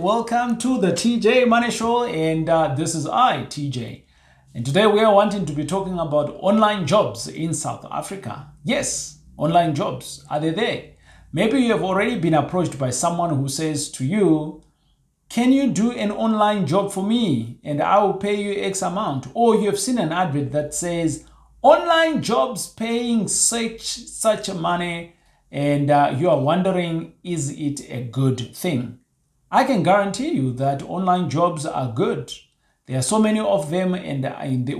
welcome to the TJ Money Show, and this is I, TJ. And today we are wanting to be talking about online jobs in South Africa. Yes, online jobs. Are they there? Maybe you have already been approached by someone who says to you, can you do an online job for me and I will pay you X amount? Or you have seen an advert that says online jobs paying such money, and you are wondering, is it a good thing? I can guarantee you that online jobs are good. There are so many of them, and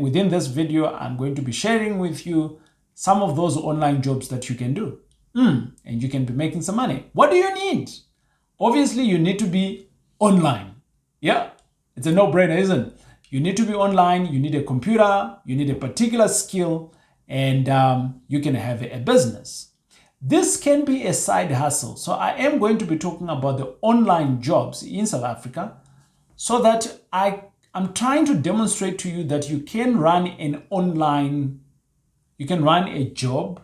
within this video, I'm going to be sharing with you some of those online jobs that you can do. And you can be making some money. What do you need? Obviously, you need to be online. Yeah, it's a no-brainer, isn't it? You need to be online, you need a computer, you need a particular skill, and you can have a business. This can be a side hustle. So I am going to be talking about the online jobs in South Africa so that I'm trying to demonstrate to you that you can run a job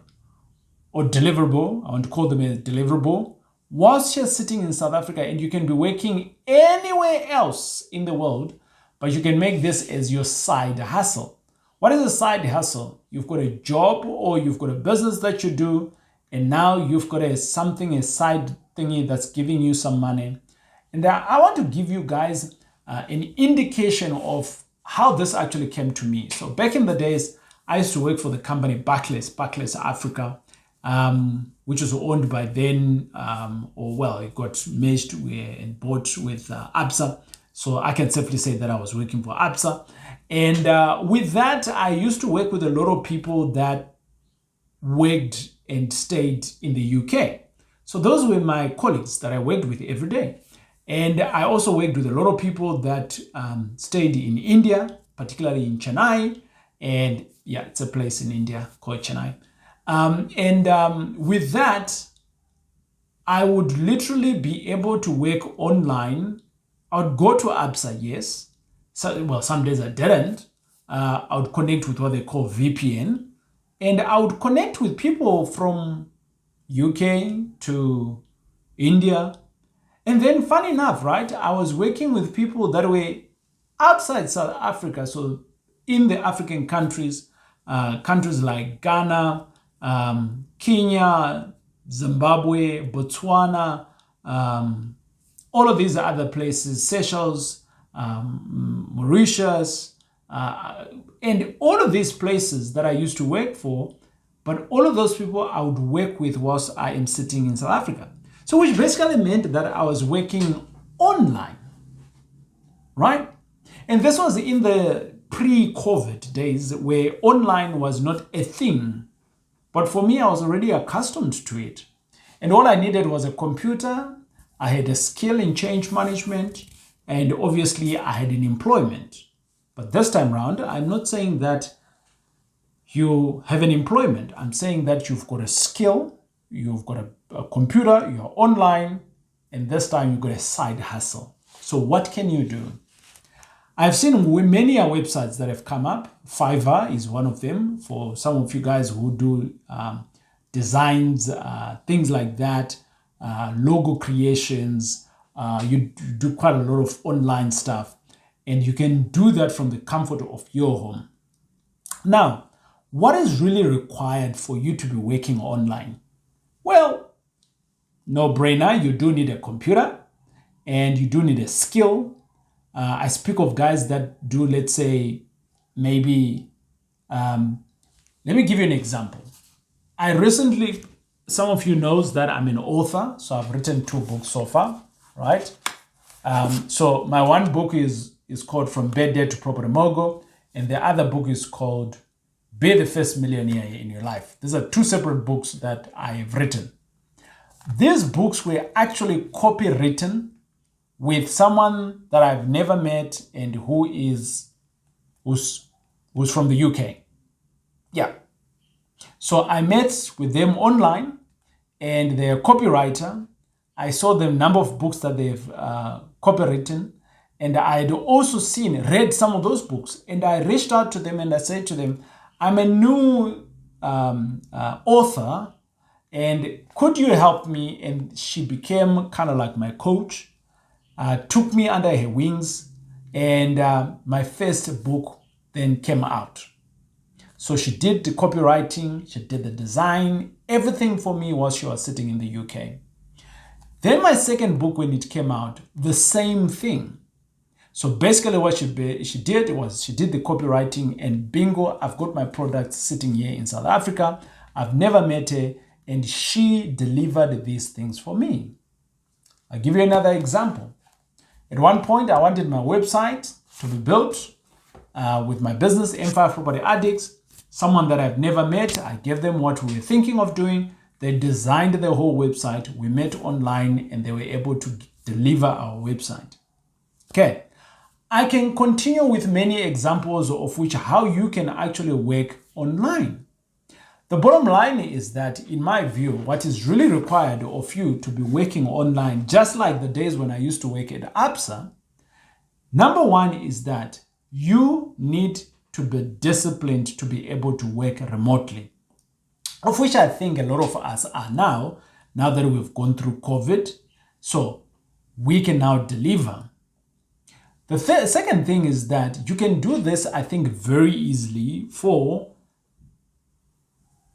or deliverable, I want to call them a deliverable, whilst you're sitting in South Africa, and you can be working anywhere else in the world, but you can make this as your side hustle. What is a side hustle? You've got a job or you've got a business that you do, and now you've got a side thingy that's giving you some money. And I want to give you guys an indication of how this actually came to me. So back in the days, I used to work for the company Barclays Africa, which was owned by then, it got merged and bought with Absa. So I can safely say that I was working for Absa. And with that, I used to work with a lot of people that worked and stayed in the UK. So those were my colleagues that I worked with every day. And I also worked with a lot of people that stayed in India, particularly in Chennai. And yeah, it's a place in India called Chennai. With that, I would literally be able to work online. I would go to Absa, yes. So, some days I didn't. I would connect with what they call VPN. And I would connect with people from UK to India. And then funny enough, right, I was working with people that were outside South Africa. So in the African countries, countries like Ghana, Kenya, Zimbabwe, Botswana, all of these other places, Seychelles, Mauritius, and all of these places that I used to work for, but all of those people I would work with whilst I am sitting in South Africa. So which basically meant that I was working online, right? And this was in the pre-COVID days where online was not a thing. But for me, I was already accustomed to it. And all I needed was a computer. I had a skill in change management, and obviously I had an employment. But this time around, I'm not saying that you have an employment. I'm saying that you've got a skill, you've got a computer, you're online, and this time you've got a side hustle. So what can you do? I've seen many websites that have come up. Fiverr is one of them for some of you guys who do designs, things like that, logo creations. You do quite a lot of online stuff, and you can do that from the comfort of your home. Now, what is really required for you to be working online? Well, no brainer, you do need a computer and you do need a skill. I speak of guys that do, let's say, maybe, let me give you an example. I recently, some of you knows that I'm an author, so I've written 2 books so far, right? So my one book is called From Bad Debt to Property Mogul, and the other book is called Be the First Millionaire in Your Life. These are 2 separate books that I have written. These books were actually copywritten with someone that I've never met and who's from the UK. Yeah. So I met with them online, and they're a copywriter. I saw the number of books that they've copywritten, and I had also read some of those books, and I reached out to them and I said to them, I'm a new author, and could you help me? And she became kind of like my coach. took me under her wings, and my first book then came out. So she did the copywriting, she did the design, everything for me while she was sitting in the UK. Then my second book, when it came out, the same thing. So basically what she did was she did the copywriting, and bingo, I've got my product sitting here in South Africa. I've never met her, and she delivered these things for me. I'll give you another example. At one point, I wanted my website to be built with my business, M5 Property Addicts. Someone that I've never met, I gave them what we were thinking of doing. They designed the whole website. We met online, and they were able to deliver our website. Okay, I can continue with many examples of which how you can actually work online. The bottom line is that, in my view, what is really required of you to be working online, just like the days when I used to work at ABSA, number one is that you need to be disciplined to be able to work remotely, of which I think a lot of us are now that we've gone through COVID. So we can now deliver. The second thing is that you can do this, I think, very easily for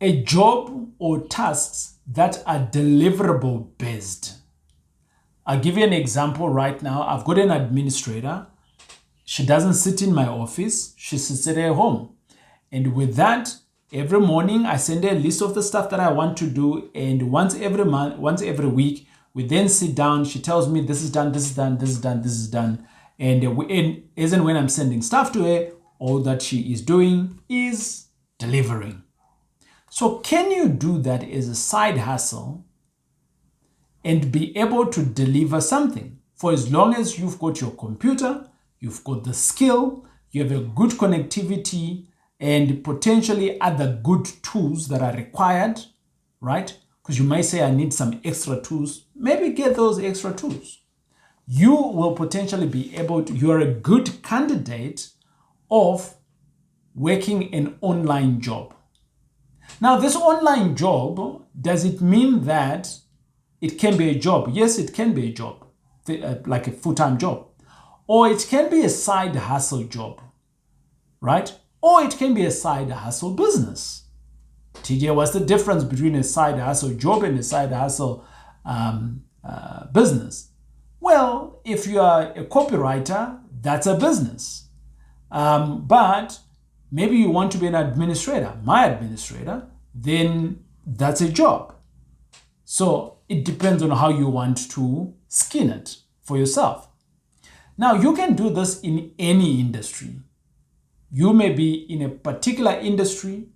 a job or tasks that are deliverable based. I'll give you an example right now. I've got an administrator. She doesn't sit in my office. She sits at her home. And with that, every morning I send her a list of the stuff that I want to do. And once every week, we then sit down. She tells me this is done, this is done, this is done, this is done. And as and when I'm sending stuff to her, all that she is doing is delivering. So can you do that as a side hustle and be able to deliver something? For as long as you've got your computer, you've got the skill, you have a good connectivity, and potentially other good tools that are required, right? Because you might say, I need some extra tools. Maybe get those extra tools. You will potentially be able to, you're a good candidate of working an online job. Now, this online job, does it mean that it can be a job? Yes, it can be a job, like a full-time job. Or it can be a side hustle job, right? Or it can be a side hustle business. TJ, what's the difference between a side hustle job and a side hustle business? Well, if you are a copywriter, that's a business. But maybe you want to be an administrator, my administrator, then that's a job. So it depends on how you want to skin it for yourself. Now, you can do this in any industry. You may be in a particular industry.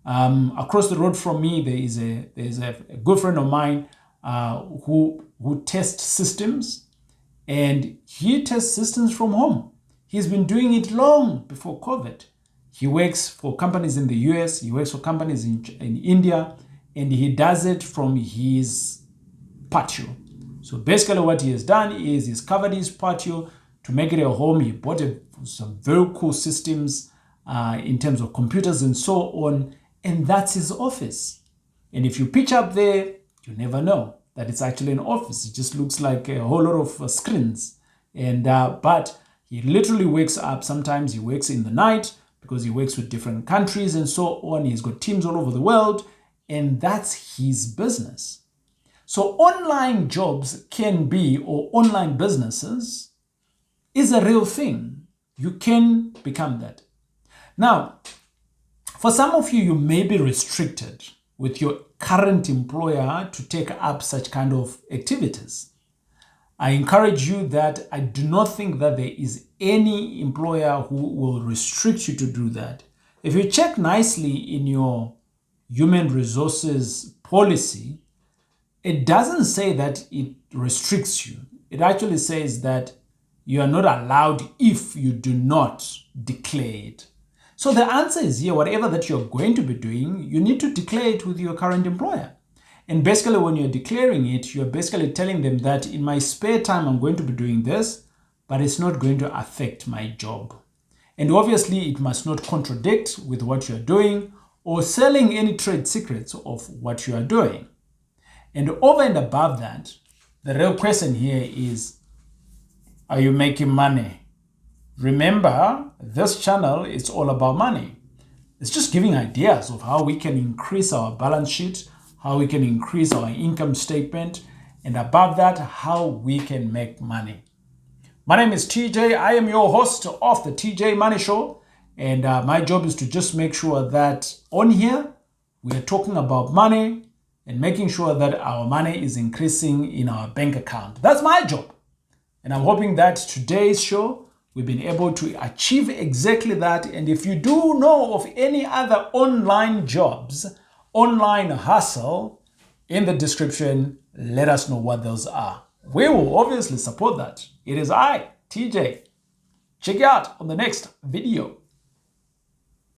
Across the road from me, there is a good friend of mine who tests systems, and he tests systems from home. He's been doing it long before COVID. He works for companies in the US, he works for companies in India, and he does it from his patio. So basically what he has done is he's covered his patio to make it a home. He bought some very cool systems in terms of computers and so on, and that's his office. And if you pitch up there, you never know that it's actually an office. It just looks like a whole lot of screens. And but he literally wakes up. Sometimes he works in the night because he works with different countries and so on. He's got teams all over the world, and that's his business. So online jobs can be, or online businesses is a real thing. You can become that. Now, for some of you, you may be restricted with your current employer to take up such kind of activities. I encourage you that I do not think that there is any employer who will restrict you to do that. If you check nicely in your human resources policy, it doesn't say that it restricts you. It actually says that you are not allowed if you do not declare it. So the answer is here, whatever that you're going to be doing, you need to declare it with your current employer. And basically when you're declaring it, you're basically telling them that in my spare time, I'm going to be doing this, but it's not going to affect my job. And obviously it must not contradict with what you're doing or selling any trade secrets of what you are doing. And over and above that, the real question here is Are you making money? Remember, this channel is all about money. It's just giving ideas of how we can increase our balance sheet, how we can increase our income statement, and above that, how we can make money. My name is TJ. I am your host of the TJ Money Show. And my job is to just make sure that on here, we are talking about money and making sure that our money is increasing in our bank account. That's my job. And I'm hoping that today's show, we've been able to achieve exactly that. And if you do know of any other online jobs, online hustle, in the description, let us know what those are. We will obviously support that. It is I, TJ. Check you out on the next video.